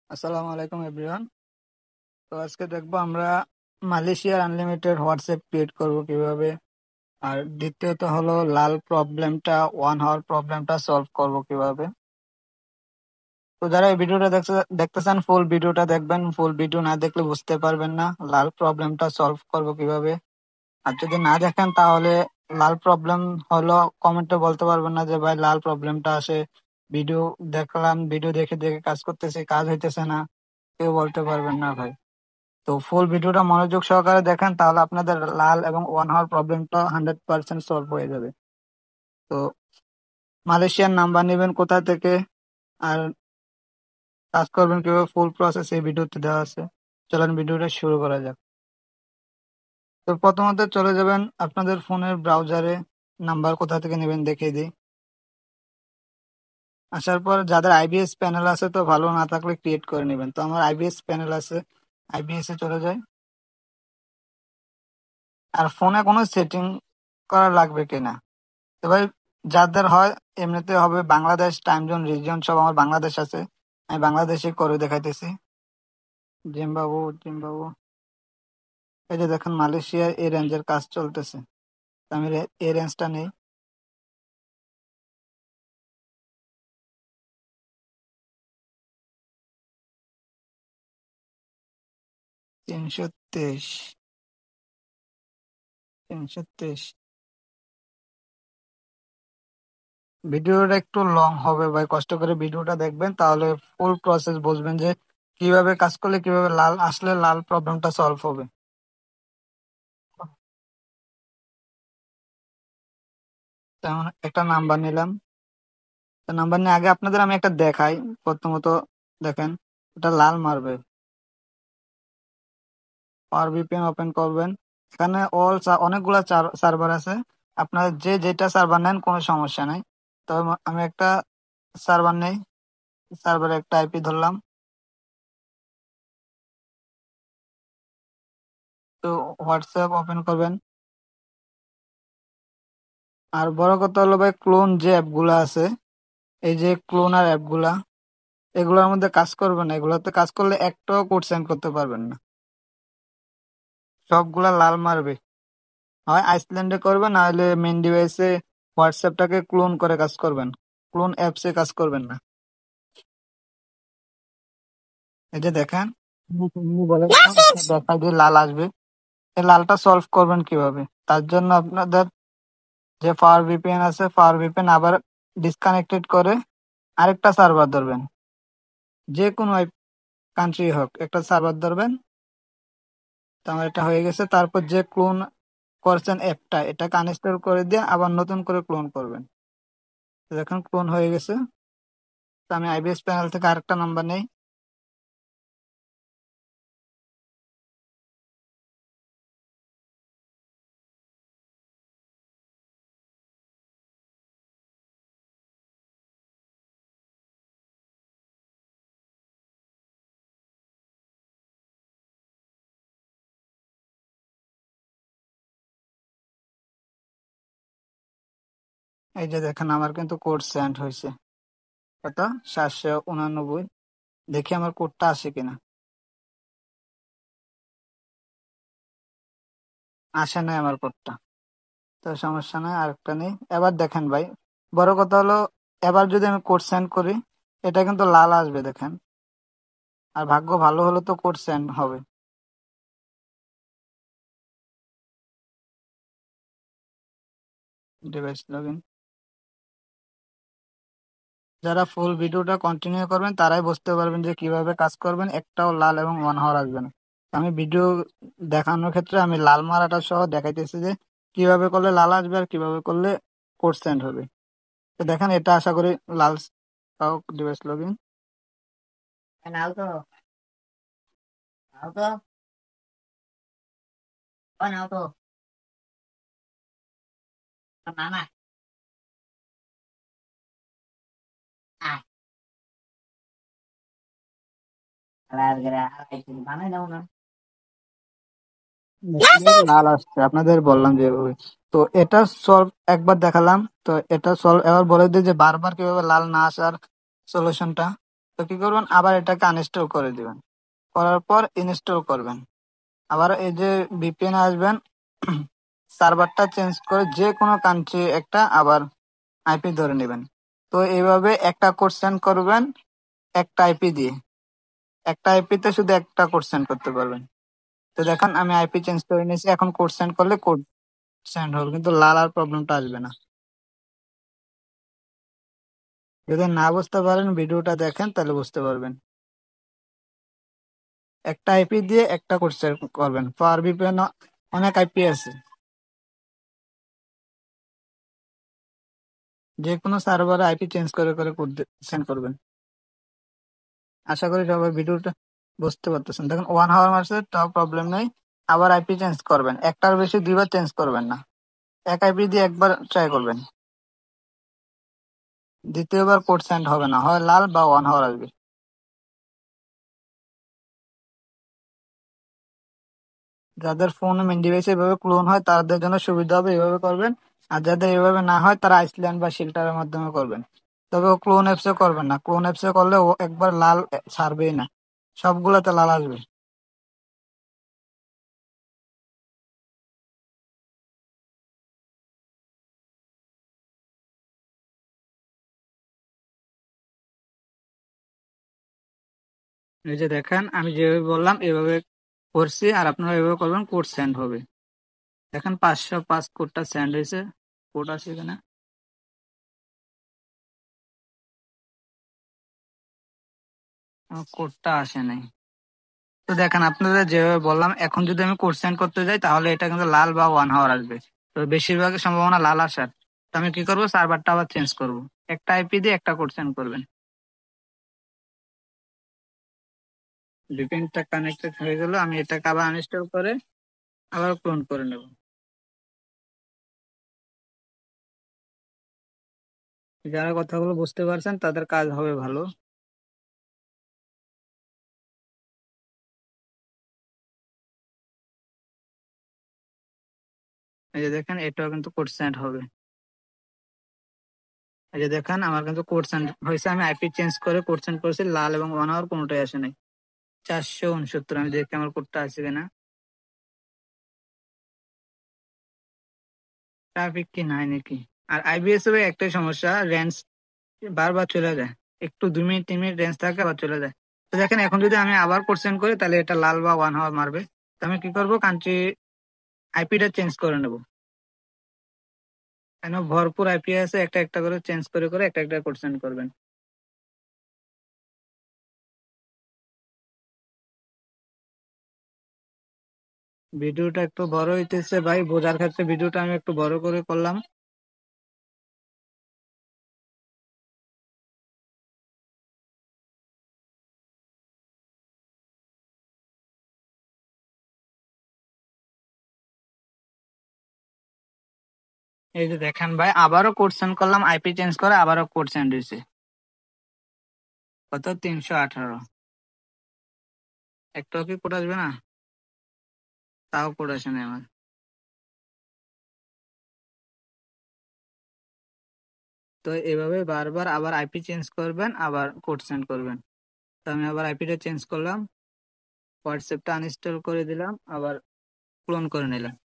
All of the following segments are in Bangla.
আসসালামু আলাইকুম এভরিওয়ান। তো আজকে দেখবো আমরা মালয়েশিয়ার আনলিমিটেড হোয়াটসঅ্যাপ ক্রিয়েট করব কিভাবে, আর দ্বিতীয়ত হলো লাল প্রবলেমটা, ওয়ান হাওয়ার প্রবলেমটা সলভ করব কিভাবে। তো যারা এই ভিডিওটা দেখতেছেন ফুল ভিডিওটা দেখবেন, ফুল ভিডিও না দেখলে বুঝতে পারবেন না লাল প্রবলেমটা সলভ করব কিভাবে। আর যদি না দেখেন তাহলে লাল প্রবলেম হলো কমেন্টে বলতে পারবেন না যে ভাই লাল প্রবলেমটা আসে, ভিডিও দেখলাম, ভিডিও দেখে দেখে কাজ করতেছি, কাজ হইতেছে না, কেউ বলতে পারবেন না ভাই। তো ফুল ভিডিওটা মনোযোগ সহকারে দেখেন, তাহলে আপনাদের লাল এবং ওয়ান হাওয়ার প্রবলেমটা 100% সলভ হয়ে যাবে। তো মালয়েশিয়ার নাম্বার নেবেন কোথা থেকে, আর কাজ করবেন কিভাবে, ফুল প্রসেস এই ভিডিওতে দেওয়া আছে। চলেন ভিডিওটা শুরু করা যাক। তো প্রথমত চলে যাবেন আপনাদের ফোনের ব্রাউজারে, নাম্বার কোথা থেকে নেবেন দেখিয়ে দিই। আসার পর যাদের আইবিএস প্যানেল আছে, তো ভালো না থাকলে ক্রিয়েট করে নেবেন। তো আমার আইবিএস প্যানেল আছে, আইবিএস এ চলে যায়। আর ফোনে কোনো সেটিং করা লাগবে কিনা, তো ভাই যাদের হয় এমনিতে হবে বাংলাদেশ টাইম জোন রিজিয়ন সব আমার বাংলাদেশ আছে, আমি বাংলাদেশে করে দেখাইতেছি। জিম্বাবু জিম্বাবু, এই যে দেখেন মালয়েশিয়ার এই রেঞ্জের কাজ চলতেছে। তো আমি এই রেঞ্জটা নেই। 323, 323। ভিডিওটা একটু লং হবে ভাই, কষ্ট করে ভিডিওটা দেখবেন, তাহলে ফুল প্রসেস বুঝবেন যে কিভাবে কাজ করলে কিভাবে লাল আসলে লাল প্রবলেমটা সলভ হবে। তেমন একটা নাম্বার নিলাম। তো নাম্বার নিয়ে আগে আপনাদের আমি একটা দেখাই। প্রথমত দেখেন, এটা লাল মারবে। পাওয়ার ভিপিএন ওপেন করবেন। এখানে অনেকগুলা সার্ভার আছে, আপনার যে যেটা সার্ভার নেন কোনো সমস্যা নাই। তো আমি একটা সার্ভার নেই, সার্ভারে একটা আইপি ধরলাম। তো হোয়াটসঅ্যাপ ওপেন করবেন। আর বড় কথা হলো ভাই, ক্লোন যে অ্যাপগুলা আছে, এই যে ক্লোনার অ্যাপগুলা, এগুলোর মধ্যে কাজ করবেন না। এগুলোতে কাজ করলে একটাও কোড সেন্ড করতে পারবেন না, সবগুলা লাল মারবে। হয় আইসল্যান্ডে করবেন, নাহলে মেন ডিভাইসে হোয়াটসঅ্যাপটাকে ক্লোন করে কাজ করবেন, ক্লোন অ্যাপসে কাজ করবেন না। এই যে দেখেন, বলে দেখা দিয়ে লাল আসবে। এই লালটা সলভ করবেন কিভাবে, তার জন্য আপনাদের যে পাওয়ার ভিপিএন আছে, পাওয়ার ভিপিএন আবার ডিসকানেক্টেড করে আরেকটা সার্ভার ধরবেন, যে কোনো কান্ট্রি হোক একটা সার্ভার ধরবেন। তো আমার এটা হয়ে গেছে। তারপর যে ক্লোন করছেন অ্যাপটা, এটাকে আনইনস্টল করে দিয়ে আবার নতুন করে ক্লোন করবেন। তো দেখুন ক্লোন হয়ে গেছে। তো আমি আইবিএস প্যানেল থেকে আরেকটা নাম্বার নেই। এই যে দেখেন আমার কিন্তু কোড সেন্ড হয়েছে, কত, 789। দেখি আমার কোডটা আসে কিনা। আসে নাই আমার কোডটা। তো সমস্যা নাই, আরেকটা নেই। এবার দেখেন ভাই, বড় কথা হলো এবার যদি আমি কোড সেন্ড করি, এটা কিন্তু লাল আসবে দেখেন। আর ভাগ্য ভালো হলে তো কোড সেন্ড হবে। Device log in. যারা ফুল ভিডিওটা কন্টিনিউ করবেন তারাই বুঝতে পারবেন যে কিভাবে কাজ করবেন, একটাও লাল এবং ওয়ান হাওয়ার আসবে না। আমি ভিডিও দেখানোর ক্ষেত্রে আমি লাল মারাটা সহ দেখাইতেছি যে কিভাবে করলে লাল আসবে আর কিভাবে করলে কোড সেন্ড হবে। তো দেখেন এটা আশা করি লাল। Device log in. নাও তো, নাও তো, নাও তো, না না, বানাই দাও না। লাল আসছে, আপনাদের বললাম যেভাবে। তো এটা সলভ একবার দেখালাম, তো এটা সলভ এবার বলে দিই যে বারবার কিভাবে লাল না আসার সলিউশনটা। তো কি করবেন, আবার এটাকে আনইনস্টল করে দিবেন। করার পর ইনস্টল করবেন। আবার এই যে ভিপিএন আসবেন, সার্ভারটা চেঞ্জ করে যে কোনো কান্ট্রি একটা আবার আইপি ধরে নেবেন। তো এইভাবে একটা কোড সেন্ড করবেন একটা আইপি দিয়ে। একটা আইপিতে শুধু একটা কোড সেন্ড করতে পারবেন। তো দেখেন আমি আইপি চেঞ্জ করে নিয়েছি, এখন কোড সেন্ড করলে কোড সেন্ড হবে, কিন্তু লাল আর প্রবলেমটা আসবে না। যদি না বুঝতে পারেন ভিডিওটা দেখেন তাহলে বুঝতে পারবেন। একটা আইপি দিয়ে একটা কোড সেন্ড করবেন। পাওয়ার ভিপিএন অনেক আইপি আছে, যে কোনো সার্ভারে আইপি চেঞ্জ করে করে কোড সেন্ড করবেন। আশা করি সবাই ভিডিওটা বুঝতে পারতেছেন। দেখুন 1 আওয়ার মারছে, তাও প্রবলেম নেই। আবার আইপি চেঞ্জ করবেন, একটার বেশি দুইবার চেঞ্জ করবেন না। এক আইপি দিয়ে একবার ট্রাই করবেন, দ্বিতীয়বার কোড সেন্ড হবে না, হয় লাল বা 1 আওয়ার আসবে। যাদের ফোন মেন ডিভাইসে এভাবে ক্লোন হয় তাদের জন্য সুবিধা হবে, এভাবে করবেন। আর যাদের এভাবে না হয় তারা আইসল্যান্ড বা শিল্টারের মাধ্যমে করবেন। তবে ও ক্লোন অ্যাপসে করবেন না, ক্লোন অ্যাপসে করলে ও একবার লাল ছাড়বেই না, সবগুলোতে লাল আসবে। এই যে দেখেন আমি যেভাবে বললাম এভাবে করছি, আর আপনারা এভাবে করবেন, কোড সেন্ড হবে। দেখেন 505 কোডটা সেন্ড হয়েছে, কোড আছে এখানে। কোডটা আসে নাই। তো দেখেন আপনাদের যেভাবে বললাম, এখন যদি আমি কোড সেন্ড করতে যাই তাহলে এটা কিন্তু লাল বা 1 আওয়ার আসবে। তো বেশিরভাগ সম্ভাবনা লাল আসার। তো আমি কি করবো, সার্ভারটা আবার চেঞ্জ করব। একটা আইপি দিয়ে একটা কোড সেন্ড করবেন। ভিপিএনটা কানেক্টেড হয়ে গেল, আমি এটাকে আবার আনইনস্টল করে আবার ক্লোন করে নেব। যারা কথাগুলো বুঝতে পারছেন তাদের কাজ হবে ভালো। এই যে দেখেন এটাও কিন্তু কোড সেন্ড হবে। এই যে দেখেন আমার কিন্তু কোড সেন্ড হয়েছে, আমি আইপি চেঞ্জ করে কোড সেন্ড করেছি, লাল এবং 1 আওয়ার কোনোটাই আসে নাই। 469, আমি দেখি আমার কোডটা আছে কিনা। ট্রাফিক কি নাই নাকি? আর আইবিএস এর একটাই সমস্যা, রেঞ্জ বারবার চলে যায়। একটু 2 মিনিট 3 মিনিট রেঞ্জ থাকে আবার চলে যায়। তো দেখেন এখন যদি আমি আবার কোড সেন্ড করি তাহলে এটা লাল বা 1 আওয়ার মারবে। তো আমি কি করবো, কান্ট্রি আইপিটা চেঞ্জ করে নেবো। কেন ভরপুর আইপি আছে, একটা একটা করে চেঞ্জ করে করে একটা একটা কোড সেন্ড করবেন। ভিডিওটা একটু বড় হইতেছে ভাই, বোঝার ক্ষেত্রে ভিডিওটা আমি একটু বড় করে করলাম। এই যে দেখেন ভাই, আবারও কোড সেন্ড করলাম, আইপি চেঞ্জ করে আবারও কোড সেন্ড হয়েছে। কত, 318। একটাও কি কোড আসবে না? তাও কোড আসে না আমার। তো এভাবে বারবার আবার আইপি চেঞ্জ করবেন, আবার কোড সেন্ড করবেন। তো আমি আবার আইপিটা চেঞ্জ করলাম, হোয়াটসঅ্যাপটা আনইনস্টল করে দিলাম, আবার ক্লোন করে নিলাম।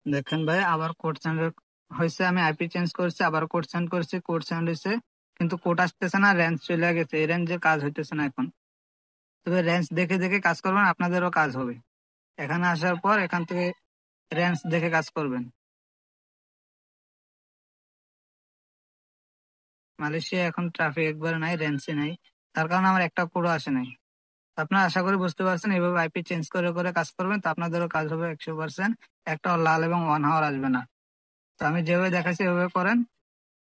দেখেন ভাই আবার কোড সেন্ড হয়েছে, আমি আইপি চেঞ্জ করছি, আবার কোড সেন্ড করছি, কোড সেন্ড হয়েছে, কিন্তু কোড আসতেছে না, রেঞ্জ চলে গেছে। এই রেঞ্জে কাজ হইতেছে না এখন। তবে রেঞ্জ দেখে দেখে কাজ করবেন, আপনাদেরও কাজ হবে। এখানে আসার পর এখান থেকে রেঞ্জ দেখে কাজ করবেন। মালয়েশিয়া এখন ট্রাফিক একবারে নাই, রেঞ্জে নাই, তার কারণে আমার একটা কোডও আসে নাই। তো আপনারা আশা করি বুঝতে পারছেন, এইভাবে আইপি চেঞ্জ করে করে কাজ করবেন, তো আপনাদেরও কাজ হবে 100%। একটা লাল এবং 1 আওয়ার আসবে না। তো আমি যেভাবে দেখাচ্ছি এভাবে করেন।